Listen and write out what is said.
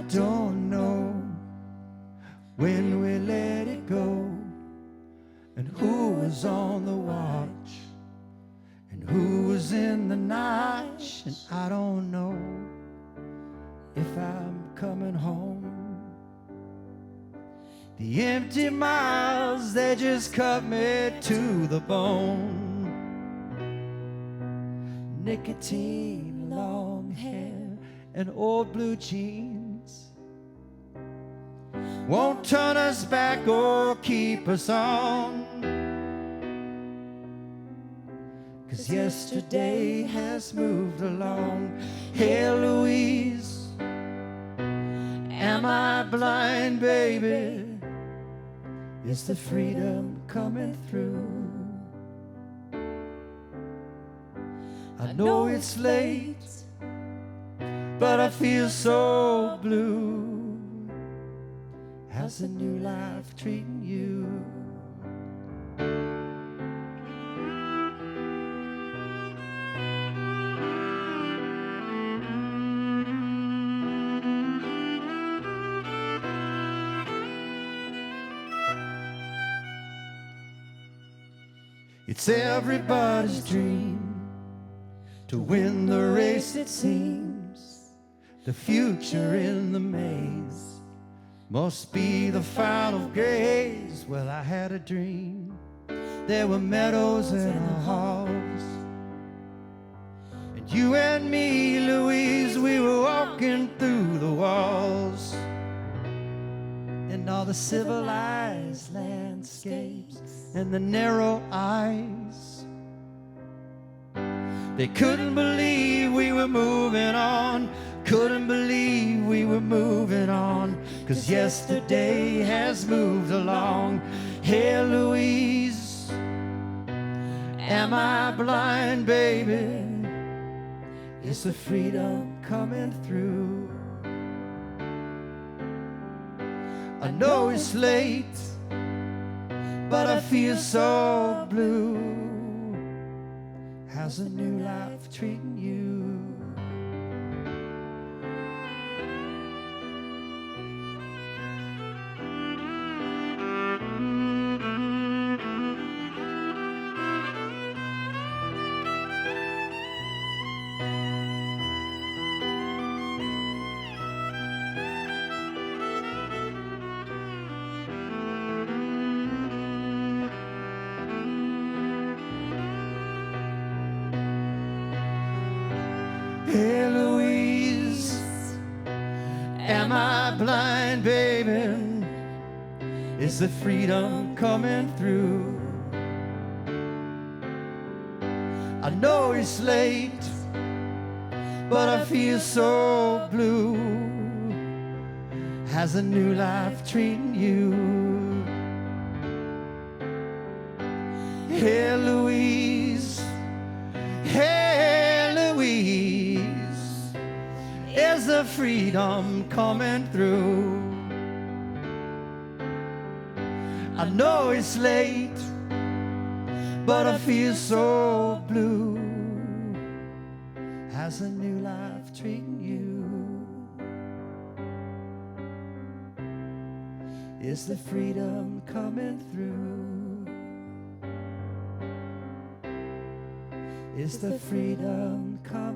I don't know when we let it go, and who was on the watch, and who was in the night. And I don't know if I'm coming home. The empty miles, they just cut me to the bone. Nicotine, long hair, and old blue jeans won't turn us back or keep us on. 'Cause yesterday has moved along. Hey Louise, am I blind, baby? Is the freedom coming through? I know it's late, but I feel so blue. How's the new life treating you? It's everybody's dream to win the race, it seems. The future in the maze must be the final gaze. Well, I had a dream. There were meadows and halls, and you and me, Louise, we were walking through the walls. And all the civilized landscapes and the narrow eyes, they couldn't believe we were moving on. Couldn't believe we were moving on. 'Cause yesterday has moved along. Hey Louise, am I blind, baby? Is the freedom coming through? I know it's late, but I feel so blue. How's a new life treating you? Hey Louise, am I blind, baby? Is the freedom coming through? I know it's late, but I feel so blue. How's a new life treating you? Hey Louise, hey Louise, is the freedom coming through? I know it's late, but I feel so blue. How's a new life treating you? Is the freedom coming through? Is the freedom coming?